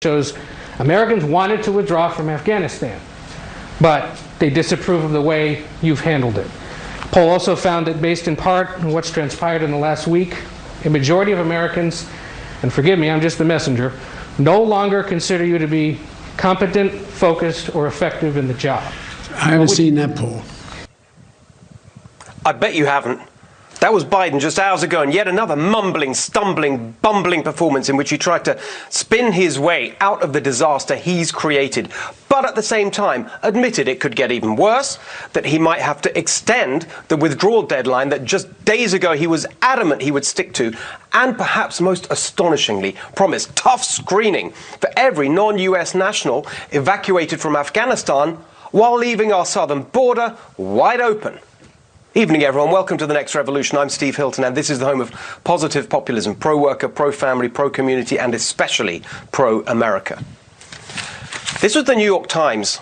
shows Americans wanted to withdraw from Afghanistan, but they disapprove of the way you've handled it. The poll also found that, based in part on what's transpired in the last week, a majority of Americans, and forgive me, I'm just the messenger, no longer consider you to be competent, focused, or effective in the job. I haven't seen that poll. I bet you haven't. That was Biden just hours ago, and yet another mumbling, stumbling, bumbling performance in which he tried to spin his way out of the disaster he's created, but at the same time admitted it could get even worse, that he might have to extend the withdrawal deadline that just days ago he was adamant he would stick to, and perhaps most astonishingly promised tough screening for every non-US national evacuated from Afghanistan while leaving our southern border wide open. Evening, everyone. Welcome to The Next Revolution. I'm Steve Hilton, and this is the home of positive populism, pro-worker, pro-family, pro-community, and especially pro-America. This was the New York Times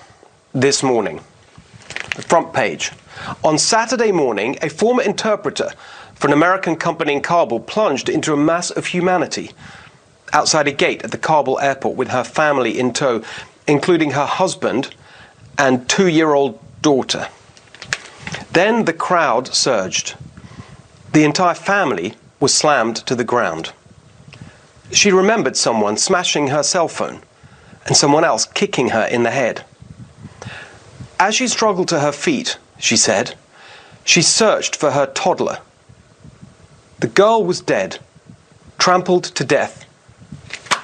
this morning, the front page. On Saturday morning, a former interpreter for an American company in Kabul plunged into a mass of humanity outside a gate at the Kabul airport with her family in tow, including her husband and 2-year-old daughter. Then the crowd surged. The entire family was slammed to the ground. She remembered someone smashing her cell phone and someone else kicking her in the head. As she struggled to her feet, she said, she searched for her toddler. The girl was dead, trampled to death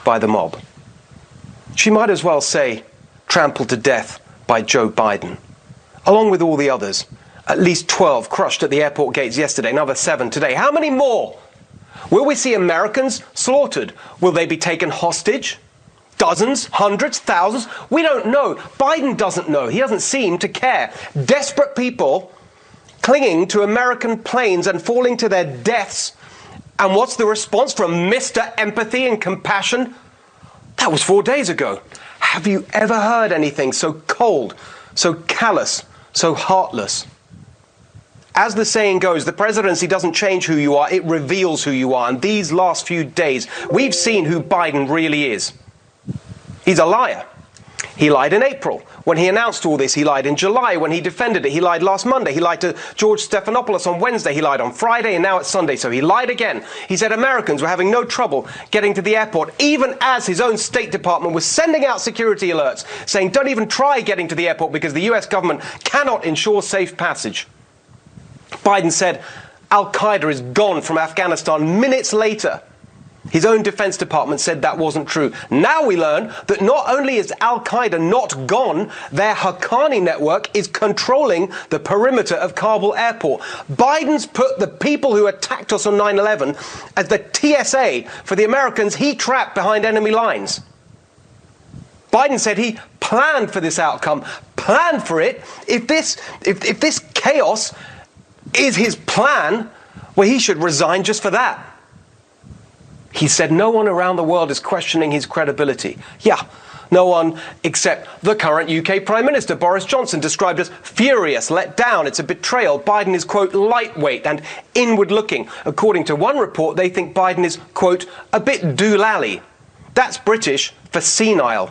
by the mob. She might as well say trampled to death by Joe Biden, along with all the others. At least 12 crushed at the airport gates yesterday, another 7 today. How many more? Will we see Americans slaughtered? Will they be taken hostage? Dozens? Hundreds? Thousands? We don't know. Biden doesn't know. He doesn't seem to care. Desperate people clinging to American planes and falling to their deaths. And what's the response from Mr. Empathy and Compassion? That was 4 days ago. Have you ever heard anything so cold, so callous, so heartless? As the saying goes, the presidency doesn't change who you are, it reveals who you are. And these last few days, we've seen who Biden really is. He's a liar. He lied in April when he announced all this. He lied in July when he defended it. He lied last Monday. He lied to George Stephanopoulos on Wednesday. He lied on Friday, and now it's Sunday, so he lied again. He said Americans were having no trouble getting to the airport, even as his own State Department was sending out security alerts saying don't even try getting to the airport because the US government cannot ensure safe passage. Biden said Al-Qaeda is gone from Afghanistan minutes later. His own Defense Department said that wasn't true. Now we learn that not only is Al-Qaeda not gone, their Haqqani network is controlling the perimeter of Kabul airport. Biden's put the people who attacked us on 9/11 as the TSA for the Americans he trapped behind enemy lines. Biden said he planned for this outcome, planned for it. If this chaos is his plan, well, he should resign just for that. He said no one around the world is questioning his credibility. Yeah, no one except the current UK Prime Minister, Boris Johnson, described as furious, let down. It's a betrayal. Biden is, quote, lightweight and inward-looking. According to one report, they think Biden is, quote, a bit doolally. That's British for senile.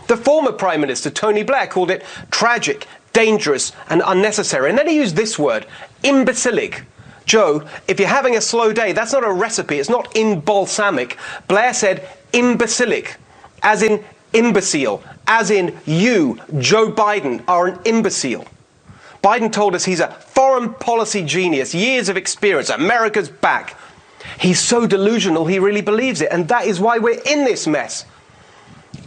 The former Prime Minister, Tony Blair, called it tragic, dangerous and unnecessary. And then he used this word, imbecilic. Joe, if you're having a slow day, that's not a recipe. It's not in balsamic. Blair said imbecilic, as in imbecile, as in you, Joe Biden, are an imbecile. Biden told us he's a foreign policy genius, years of experience, America's back. He's so delusional he really believes it, and that is why we're in this mess.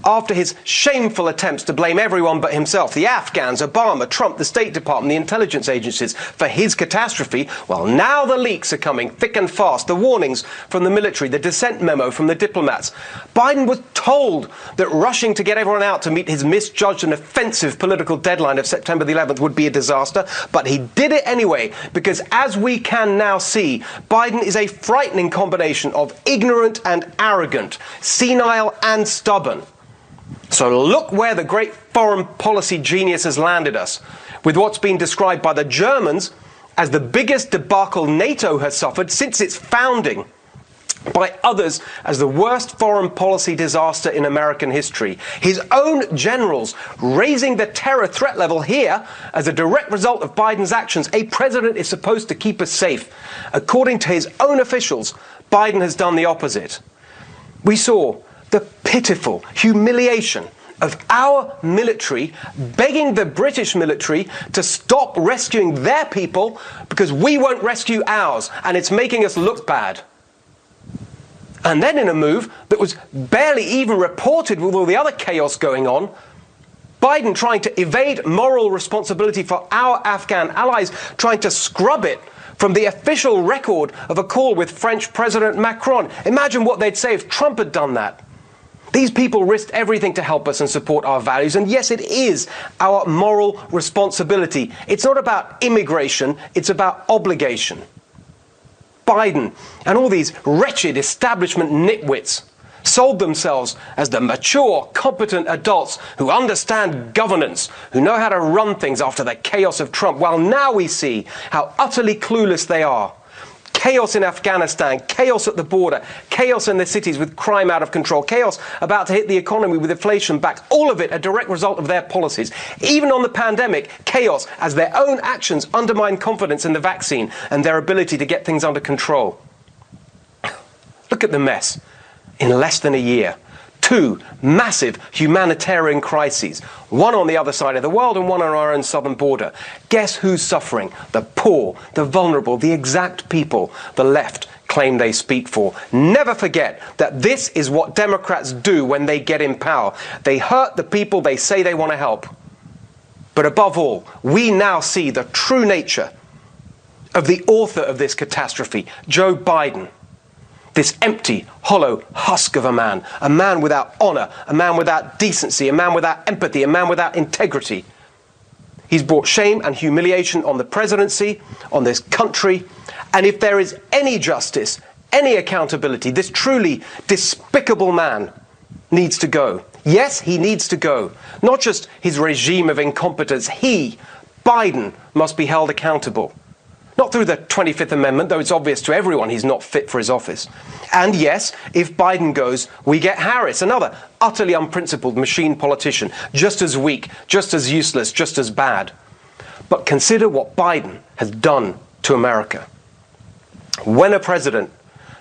After his shameful attempts to blame everyone but himself, the Afghans, Obama, Trump, the State Department, the intelligence agencies, for his catastrophe, well, now the leaks are coming thick and fast, the warnings from the military, the dissent memo from the diplomats. Biden was told that rushing to get everyone out to meet his misjudged and offensive political deadline of September the 11th would be a disaster, but he did it anyway, because as we can now see, Biden is a frightening combination of ignorant and arrogant, senile and stubborn. So look where the great foreign policy genius has landed us, with what's been described by the Germans as the biggest debacle NATO has suffered since its founding. by others as the worst foreign policy disaster in American history. His own generals raising the terror threat level here as a direct result of Biden's actions. A president is supposed to keep us safe. According to his own officials, Biden has done the opposite. We saw the pitiful humiliation of our military begging the British military to stop rescuing their people because we won't rescue ours, and it's making us look bad. And then in a move that was barely even reported with all the other chaos going on, Biden trying to evade moral responsibility for our Afghan allies, trying to scrub it from the official record of a call with French President Macron. Imagine what they'd say if Trump had done that. These people risked everything to help us and support our values, and yes, it is our moral responsibility. It's not about immigration, it's about obligation. Biden and all these wretched establishment nitwits sold themselves as the mature, competent adults who understand governance, who know how to run things after the chaos of Trump, while now we see how utterly clueless they are. Chaos in Afghanistan, chaos at the border, chaos in the cities with crime out of control, chaos about to hit the economy with inflation back, all of it a direct result of their policies. Even on the pandemic, chaos as their own actions undermine confidence in the vaccine and their ability to get things under control. Look at the mess. In less than a year, 2 massive humanitarian crises, one on the other side of the world and one on our own southern border. Guess who's suffering? The poor, the vulnerable, the exact people the left claim they speak for. Never forget that this is what Democrats do when they get in power. They hurt the people they say they want to help. But above all, we now see the true nature of the author of this catastrophe, Joe Biden. This empty, hollow husk of a man without honor, a man without decency, a man without empathy, a man without integrity. He's brought shame and humiliation on the presidency, on this country, and if there is any justice, any accountability, this truly despicable man needs to go. Yes, he needs to go. Not just his regime of incompetence. He, Biden, must be held accountable. Not through the 25th Amendment, though it's obvious to everyone he's not fit for his office. And yes, if Biden goes, we get Harris, another utterly unprincipled machine politician, just as weak, just as useless, just as bad. But consider what Biden has done to America. When a president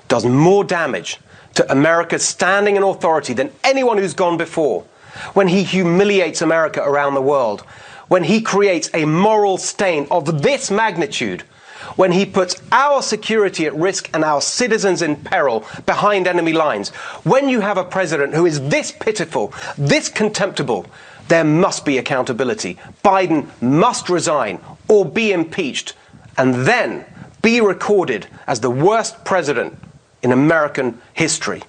does more damage to America's standing and authority than anyone who's gone before, when he humiliates America around the world, when he creates a moral stain of this magnitude, when he puts our security at risk and our citizens in peril behind enemy lines, when you have a president who is this pitiful, this contemptible, there must be accountability. Biden must resign or be impeached and then be recorded as the worst president in American history.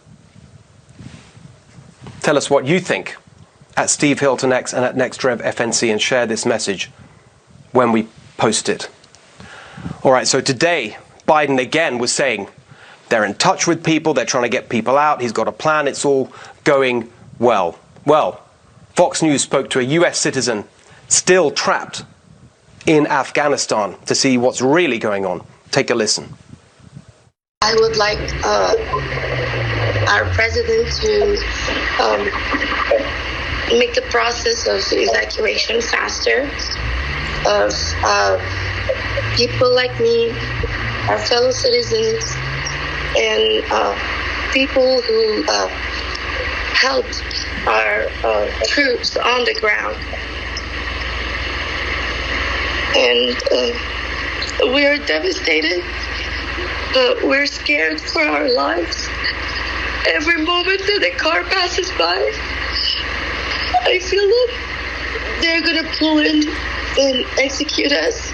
Tell us what you think at Steve Hilton X and at NextRevFNC and share this message when we post it. All right, so today, Biden again was saying they're in touch with people, they're trying to get people out, he's got a plan, it's all going well. Well, Fox News spoke to a US citizen still trapped in Afghanistan to see what's really going on. Take a listen. I would like our president to make the process of evacuation faster of people like me, our fellow citizens, and people who helped our troops on the ground. And we are devastated, but we're scared for our lives. Every moment that a car passes by, I feel that they're going to pull in and execute us.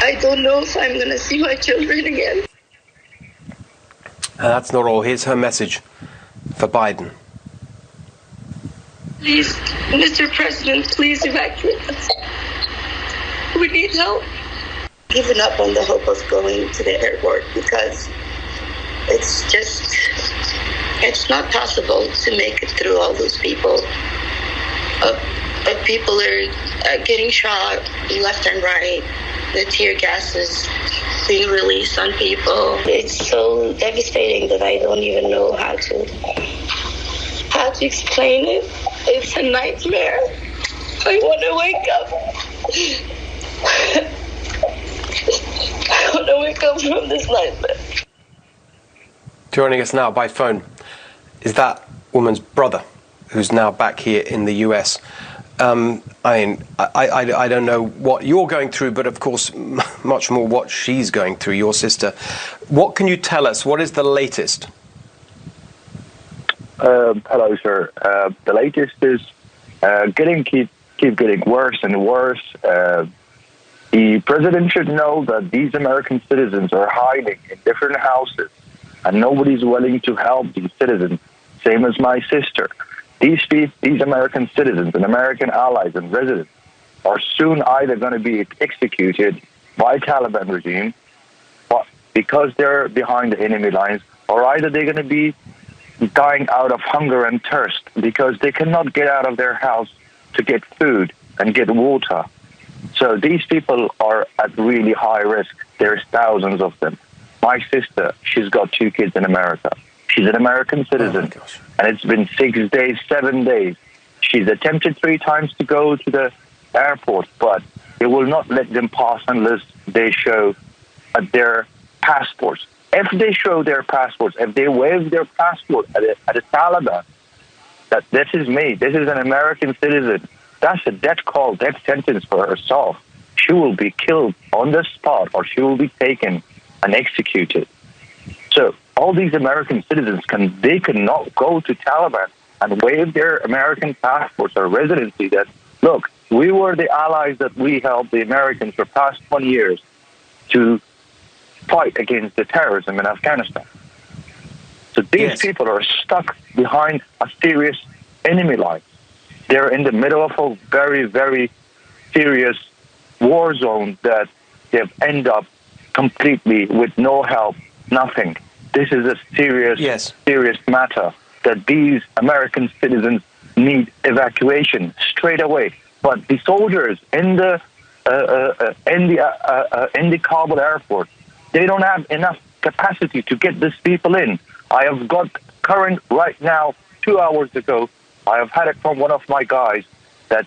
I don't know if I'm going to see my children again. And that's not all. Here's her message for Biden. Please, Mr. President, please evacuate us. We need help. Given up on the hope of going to the airport because it's not possible to make it through all those people. People are getting shot left and right. The tear gas is being released on people. It's so devastating that I don't even know how to explain it. It's a nightmare. I want to wake up. I want to wake up from this nightmare. Joining us now by phone is that woman's brother, who's now back here in the US. I mean, I don't know what you're going through, but of course, much more what she's going through, your sister. What can you tell us? What is the latest? Hello, sir. The latest is keep getting worse and worse. The president should know that these American citizens are hiding in different houses, and nobody's willing to help these citizens. Same as my sister. These American citizens and American allies and residents are soon either going to be executed by Taliban regime, but because they're behind the enemy lines, or either they're going to be dying out of hunger and thirst because they cannot get out of their house to get food and get water. So these people are at really high risk. There's thousands of them. My sister, she's got 2 kids in America. She's an American citizen, and it's been 6 days, 7 days. She's attempted 3 times to go to the airport, but they will not let them pass unless they show their passports. If they show their passports, if they wave their passport at a Taliban, that this is me, this is an American citizen, that's a death call, death sentence for herself. She will be killed on the spot, or she will be taken and executed. So all these American citizens cannot go to Taliban and wave their American passports or residency that, look, we were the allies that we helped the Americans for past 20 years to fight against the terrorism in Afghanistan. So these people are stuck behind a serious enemy line. They're in the middle of a very, very serious war zone that they've ended up completely with no help, nothing. This is a serious matter that these American citizens need evacuation straight away. But the soldiers in the Kabul airport, they don't have enough capacity to get these people in. I have got current right now, 2 hours ago, I have had it from one of my guys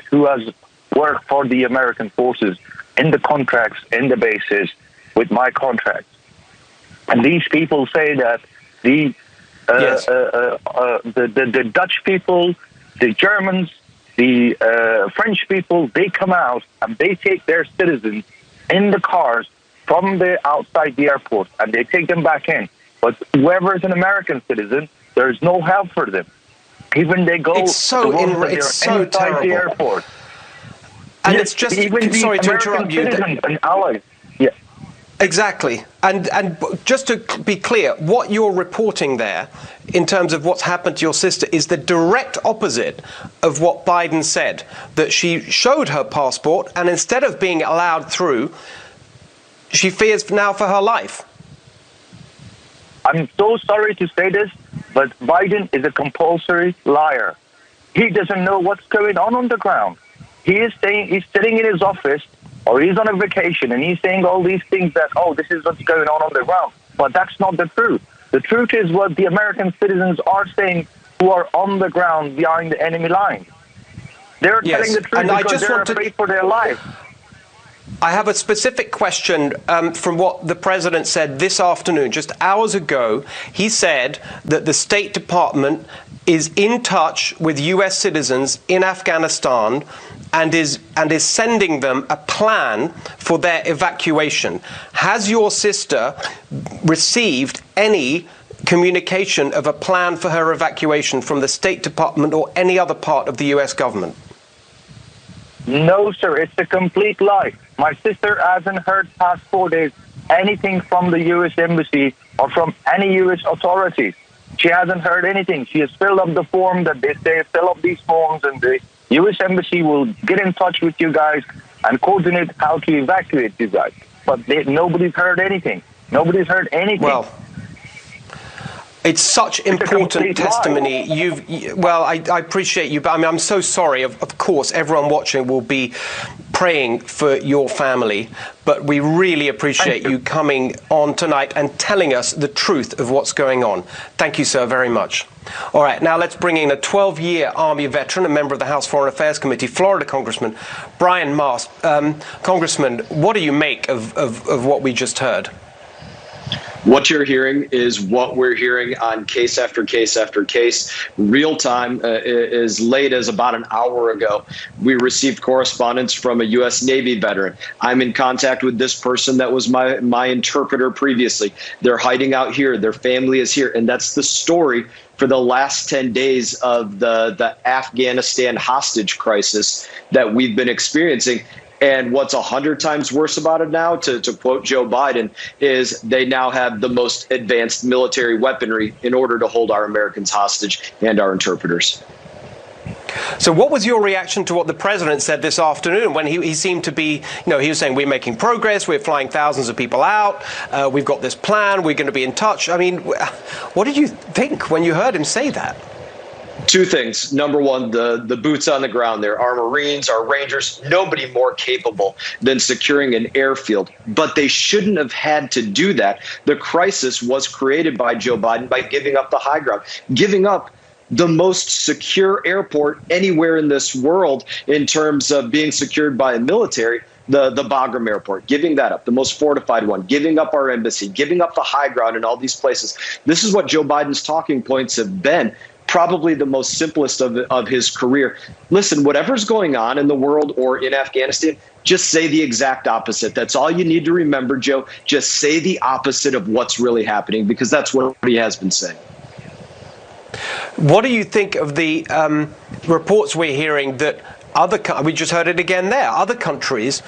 who has worked for the American forces in the contracts, in the bases, with my contracts. And these people say that the Dutch people, the Germans, the French people, they come out and they take their citizens in the cars from the outside the airport and they take them back in. But whoever is an American citizen, there's no help for them. Even they go it's so inside terrible. the airport. And it's just, sorry to interrupt you. And allies. Yeah. Exactly. And just to be clear, what you're reporting there in terms of what's happened to your sister is the direct opposite of what Biden said, that she showed her passport and instead of being allowed through, she fears now for her life. I'm so sorry to say this, but Biden is a compulsory liar. He doesn't know what's going on the ground. He is saying he's sitting in his office or he's on a vacation and he's saying all these things that, oh, this is what's going on the ground. But that's not the truth. The truth is what the American citizens are saying who are on the ground behind the enemy lines. They're telling the truth and because they're afraid for their lives. I have a specific question from what the president said this afternoon, just hours ago. He said that the State Department is in touch with US citizens in Afghanistan and is sending them a plan for their evacuation. Has your sister received any communication of a plan for her evacuation from the State Department or any other part of the US government? No, sir, it's a complete lie. My sister hasn't heard past 4 days anything from the U.S. Embassy or from any U.S. authorities. She hasn't heard anything. She has filled up the form that they say, fill up these forms, and the U.S. Embassy will get in touch with you guys and coordinate how to evacuate you guys. But nobody's heard anything. Nobody's heard anything. Well, it's such important testimony. I appreciate you, but I mean, I'm so sorry. Of course, everyone watching will be praying for your family, but we really appreciate you coming on tonight and telling us the truth of what's going on. Thank you, sir, very much. All right, now let's bring in a 12-year Army veteran, a member of the House Foreign Affairs Committee, Florida Congressman Brian Mast. Congressman, what do you make of what we just heard? What you're hearing is what we're hearing on case after case after case. Real time, as late as about an hour ago, we received correspondence from a U.S. Navy veteran. I'm in contact with this person that was my interpreter previously. They're hiding out here. Their family is here. And that's the story for the last 10 days of the Afghanistan hostage crisis that we've been experiencing. And what's 100 times worse about it now, to quote Joe Biden, is they now have the most advanced military weaponry in order to hold our Americans hostage and our interpreters. So what was your reaction to what the president said this afternoon when he seemed to be, he was saying we're making progress, we're flying thousands of people out, we've got this plan, we're going to be in touch. I mean, what did you think when you heard him say that? Two things. Number one, the boots on the ground there. Our Marines, our Rangers, nobody more capable than securing an airfield. But they shouldn't have had to do that. The crisis was created by Joe Biden by giving up the high ground, giving up the most secure airport anywhere in this world in terms of being secured by a military. The Bagram Airport, giving that up, the most fortified one, giving up our embassy, giving up the high ground in all these places. This is what Joe Biden's talking points have been. Probably the most simplest of his career. Listen, whatever's going on in the world or in Afghanistan, just say the exact opposite. That's all you need to remember, Joe. Just say the opposite of what's really happening, because that's what he has been saying. What do you think of the reports we're hearing that we just heard it again there, other countries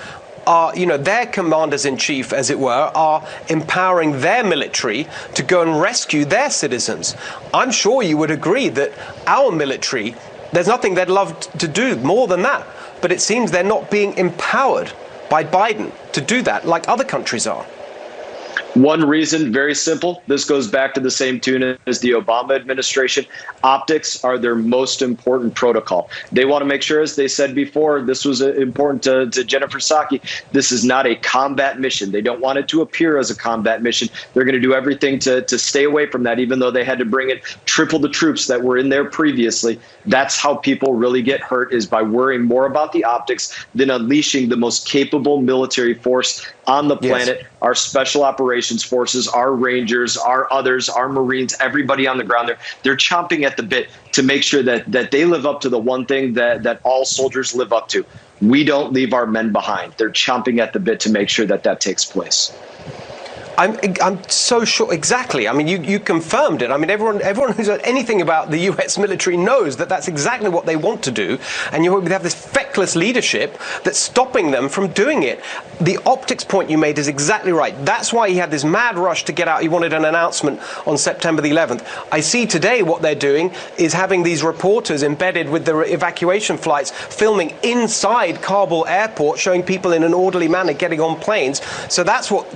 are, their commanders-in-chief, as it were, are empowering their military to go and rescue their citizens. I'm sure you would agree that our military, there's nothing they'd love to do more than that. But it seems they're not being empowered by Biden to do that like other countries are. One reason, very simple. This goes back to the same tune as the Obama administration. Optics are their most important protocol. They want to make sure, as they said before, this was important to Jennifer Psaki, this is not a combat mission. They don't want it to appear as a combat mission. They're going to do everything to stay away from that, even though they had to bring in triple the troops that were in there previously. That's how people really get hurt, is by worrying more about the optics than unleashing the most capable military force on the planet. Yes. Our special operations forces, our Rangers, our others, our Marines, everybody on the ground there, they're chomping at the bit to make sure that they live up to the one thing that all soldiers live up to. We don't leave our men behind. They're chomping at the bit to make sure that takes place. I'm so sure. Exactly. I mean, you confirmed it. I mean, everyone who's heard anything about the U.S. military knows that that's exactly what they want to do. And you have this feckless leadership that's stopping them from doing it. The optics point you made is exactly right. That's why he had this mad rush to get out. He wanted an announcement on September the 11th. I see today what they're doing is having these reporters embedded with the evacuation flights, filming inside Kabul airport, showing people in an orderly manner getting on planes. So that's what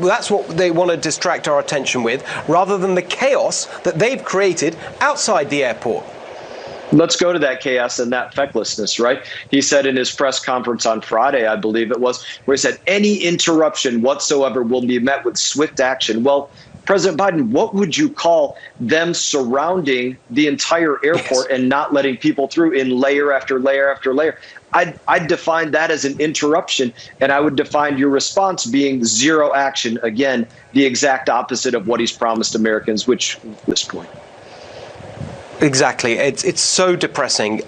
they want to distract our attention with, rather than the chaos that they've created outside the airport. Let's go to that chaos and that fecklessness, right? He said in his press conference on Friday, I believe it was, where he said any interruption whatsoever will be met with swift action. Well, President Biden, what would you call them surrounding the entire airport and not letting people through in layer after layer after layer? I'd define that as an interruption, and I would define your response being zero action. Again, the exact opposite of what he's promised Americans, which at this point. Exactly. It's so depressing.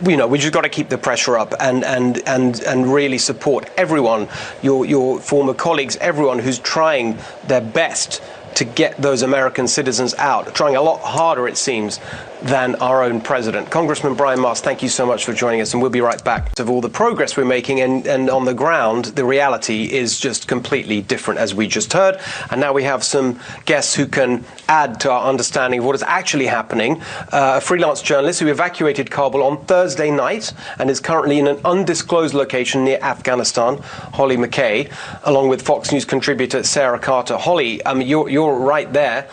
We just got to keep the pressure up and really support everyone, your former colleagues, everyone who's trying their best to get those American citizens out, trying a lot harder, it seems, than our own president. Congressman Brian Mast, thank you so much for joining us, and we'll be right back. Of all the progress we're making, and on the ground, the reality is just completely different, as we just heard. And now we have some guests who can add to our understanding of what is actually happening. A freelance journalist who evacuated Kabul on Thursday night and is currently in an undisclosed location near Afghanistan, Holly McKay, along with Fox News contributor Sarah Carter. Holly, you're right there.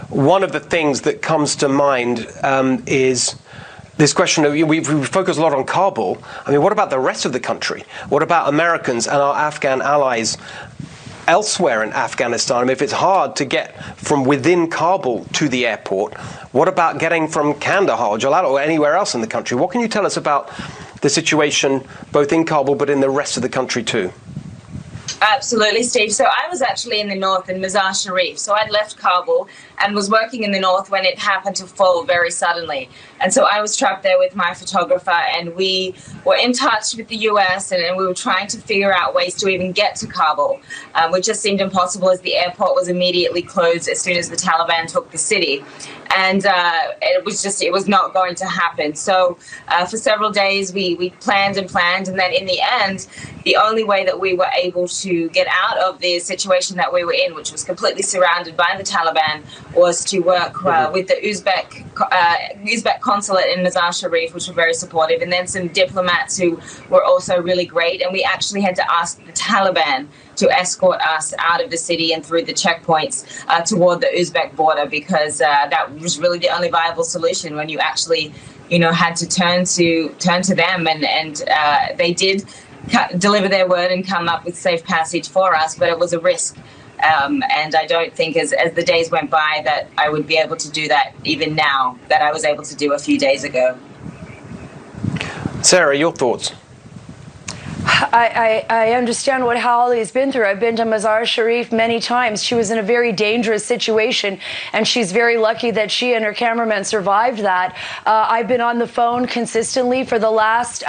One of the things that comes to mind is this question of, we've focused a lot on Kabul. I mean, what about the rest of the country? What about Americans and our Afghan allies elsewhere in Afghanistan? I mean, if it's hard to get from within Kabul to the airport, what about getting from Kandahar, Jalal, or anywhere else in the country? What can you tell us about the situation both in Kabul but in the rest of the country too? Absolutely, Steve. So I was actually in the north in Mazar Sharif. So I'd left Kabul and was working in the north when it happened to fall very suddenly. And so I was trapped there with my photographer, and we were in touch with the US, and we were trying to figure out ways to even get to Kabul, which just seemed impossible as the airport was immediately closed as soon as the Taliban took the city. And it was not going to happen. So for several days, we planned and planned. And then in the end, the only way that we were able to get out of the situation that we were in, which was completely surrounded by the Taliban, was to work with the Uzbek consulate in Mazar Sharif, which were very supportive, and then some diplomats who were also really great. And we actually had to ask the Taliban to escort us out of the city and through the checkpoints toward the Uzbek border, because that was really the only viable solution when you actually, had to turn to them, and they did deliver their word and come up with safe passage for us, but it was a risk. And I don't think as the days went by that I would be able to do that even now that I was able to do a few days ago. Sarah, your thoughts? I understand what Holly's been through. I've been to Mazar Sharif many times. She was in a very dangerous situation, and she's very lucky that she and her cameraman survived that. I've been on the phone consistently for the last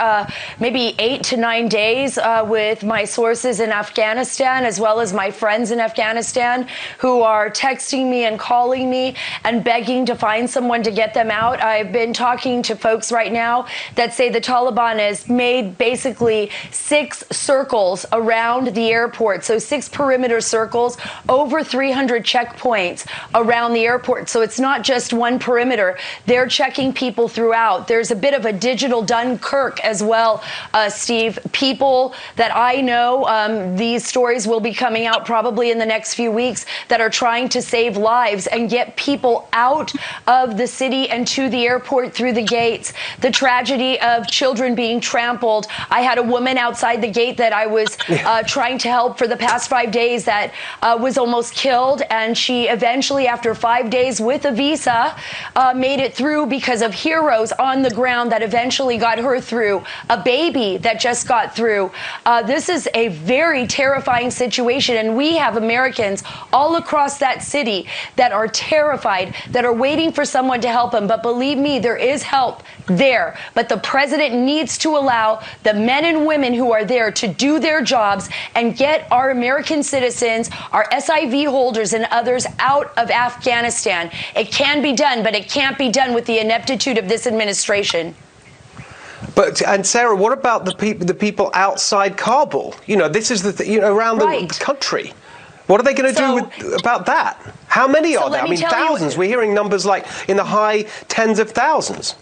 maybe 8 to 9 days with my sources in Afghanistan, as well as my friends in Afghanistan, who are texting me and calling me and begging to find someone to get them out. I've been talking to folks right now that say the Taliban has made basically 6 circles around the airport. So 6 perimeter circles, over 300 checkpoints around the airport. So it's not just one perimeter. They're checking people throughout. There's a bit of a digital Dunkirk as well, Steve. People that I know, these stories will be coming out probably in the next few weeks, that are trying to save lives and get people out of the city and to the airport through the gates. The tragedy of children being trampled. I had a woman outside the gate that I was trying to help for the past 5 days that was almost killed, and she eventually, after 5 days with a visa, made it through because of heroes on the ground that eventually got her through. A baby that just got through. This is a very terrifying situation, and we have Americans all across that city that are terrified, that are waiting for someone to help them. But believe me, there is help there. But the president needs to allow the men and women who are there to do their jobs and get our American citizens, our SIV holders and others out of Afghanistan. It can be done, but it can't be done with the ineptitude of this administration. And Sarah, what about the people outside Kabul? This is around the country. What are they going to do about that? How many are there? I mean, thousands. We're hearing numbers like in the high tens of thousands.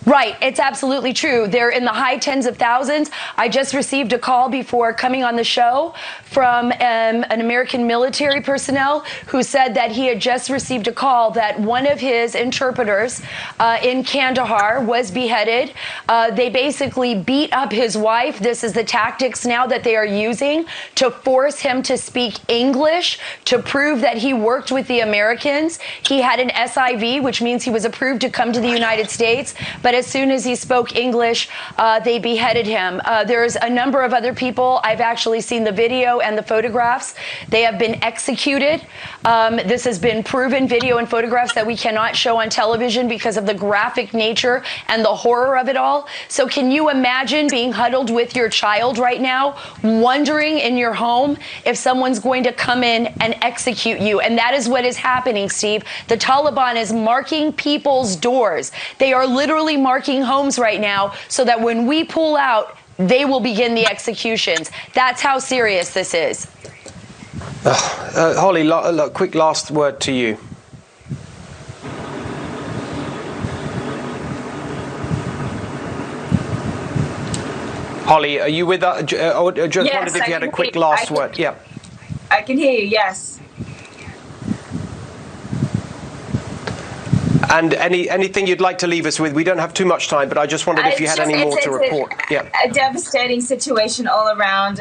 Right. It's absolutely true. They're in the high tens of thousands. I just received a call before coming on the show from an American military personnel who said that he had just received a call that one of his interpreters in Kandahar was beheaded. They basically beat up his wife. This is the tactics now that they are using to force him to speak English, to prove that he worked with the Americans. He had an SIV, which means he was approved to come to the United States. But as soon as he spoke English, they beheaded him. There's a number of other people. I've actually seen the video and the photographs. They have been executed. This has been proven, video and photographs that we cannot show on television because of the graphic nature and the horror of it all. So can you imagine being huddled with your child right now, wondering in your home if someone's going to come in and execute you? And that is what is happening, Steve. The Taliban is marking people's doors. They are literally marking homes right now so that when we pull out, they will begin the executions. That's how serious this is. Holly, quick last word to you. Holly, are you with us? Just wondered if you had a quick last word. Yeah. I can hear you, yes. And anything you'd like to leave us with? We don't have too much time, but I just wondered if you had any more to report. A devastating situation all around.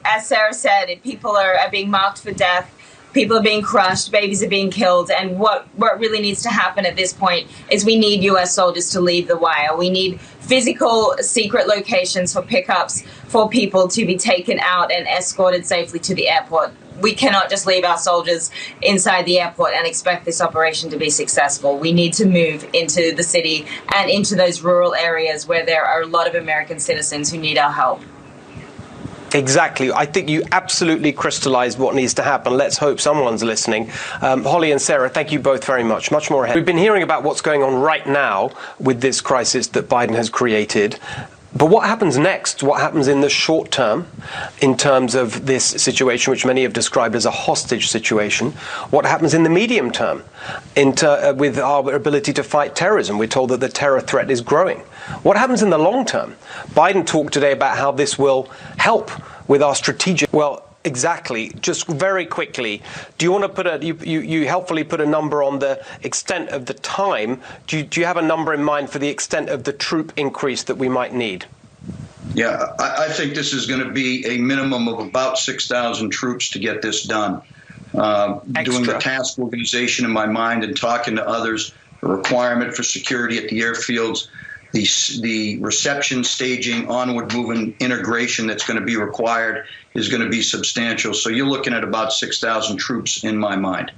As Sarah said, people are being marked for death. People are being crushed, babies are being killed, and what really needs to happen at this point is we need U.S. soldiers to leave the wire. We need physical secret locations for pickups for people to be taken out and escorted safely to the airport. We cannot just leave our soldiers inside the airport and expect this operation to be successful. We need to move into the city and into those rural areas where there are a lot of American citizens who need our help. Exactly. I think you absolutely crystallized what needs to happen. Let's hope someone's listening. Holly and Sarah, thank you both very much. Much more ahead. We've been hearing about what's going on right now with this crisis that Biden has created. But what happens next? What happens in the short term in terms of this situation, which many have described as a hostage situation? What happens in the medium term with our ability to fight terrorism? We're told that the terror threat is growing. What happens in the long term? Biden talked today about how this will help with our strategic... Well, exactly. Just very quickly, do you want to put you helpfully put a number on the extent of the time? Do you have a number in mind for the extent of the troop increase that we might need? Yeah, I think this is going to be a minimum of about 6,000 troops to get this done. Doing the task organization in my mind and talking to others, the requirement for security at the airfields, the reception, staging, onward moving integration that's going to be required is going to be substantial. So you're looking at about 6,000 troops in my mind.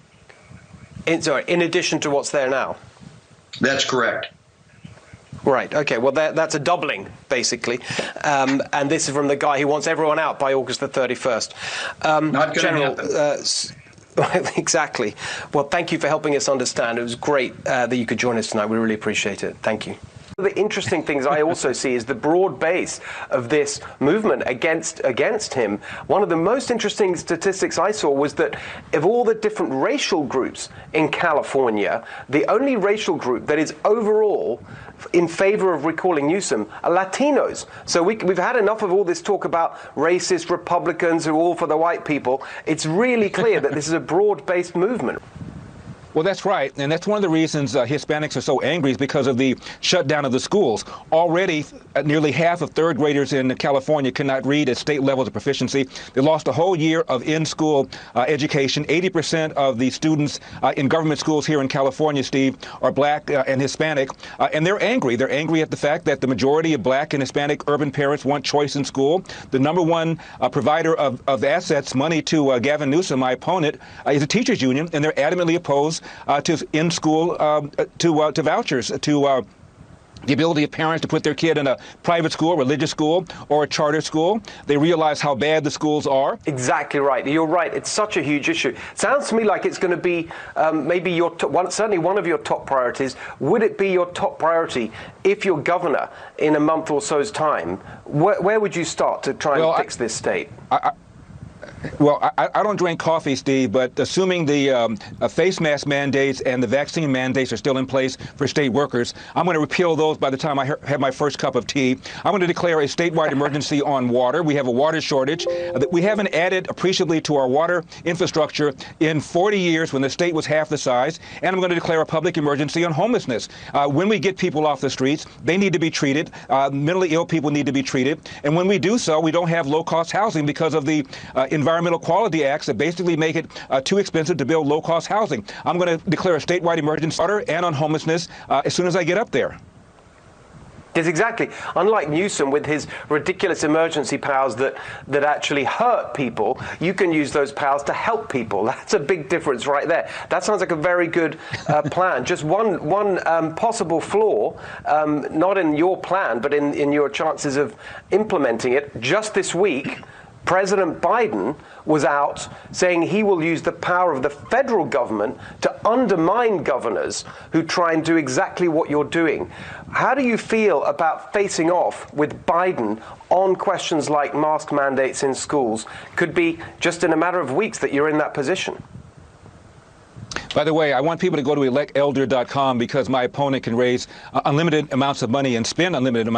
In addition to what's there now? That's correct. Right. OK, well, that's a doubling, basically. And this is from the guy who wants everyone out by August the 31st. Not going to happen. Exactly. Well, thank you for helping us understand. It was great that you could join us tonight. We really appreciate it. Thank you. One of the interesting things I also see is the broad base of this movement against him. One of the most interesting statistics I saw was that of all the different racial groups in California, the only racial group that is overall in favor of recalling Newsom are Latinos. So we've had enough of all this talk about racist Republicans who are all for the white people. It's really clear that this is a broad-based movement. Well, that's right. And that's one of the reasons Hispanics are so angry is because of the shutdown of the schools. Already, nearly half of third graders in California cannot read at state levels of proficiency. They lost a whole year of in-school education. 80% of the students in government schools here in California, Steve, are black and Hispanic. And they're angry. They're angry at the fact that the majority of black and Hispanic urban parents want choice in school. The number one provider of assets, money to Gavin Newsom, my opponent, is a teachers union, and they're adamantly opposed to in-school to vouchers, to the ability of parents to put their kid in a private school, religious school, or a charter school. They realize how bad the schools are. Exactly right. You're right. It's such a huge issue. Sounds to me like it's going to be maybe certainly one of your top priorities. Would it be your top priority if you're governor in a month or so's time? Where would you start to try and fix this state? Well, I don't drink coffee, Steve, but assuming the face mask mandates and the vaccine mandates are still in place for state workers, I'm going to repeal those by the time I have my first cup of tea. I'm going to declare a statewide emergency on water. We have a water shortage. We haven't added appreciably to our water infrastructure in 40 years when the state was half the size. And I'm going to declare a public emergency on homelessness. When we get people off the streets, they need to be treated. Mentally ill people need to be treated. And when we do so, we don't have low-cost housing because of the Environmental Quality Acts that basically make it too expensive to build low-cost housing. I'm going to declare a statewide emergency on water and on homelessness as soon as I get up there. Yes, exactly. Unlike Newsom with his ridiculous emergency powers that actually hurt people, you can use those powers to help people. That's a big difference right there. That sounds like a very good plan. Just one possible flaw, not in your plan, but in your chances of implementing it. Just this week, President Biden was out saying he will use the power of the federal government to undermine governors who try and do exactly what you're doing. How do you feel about facing off with Biden on questions like mask mandates in schools? Could be just in a matter of weeks that you're in that position. By the way, I want people to go to electelder.com because my opponent can raise unlimited amounts of money and spend unlimited amounts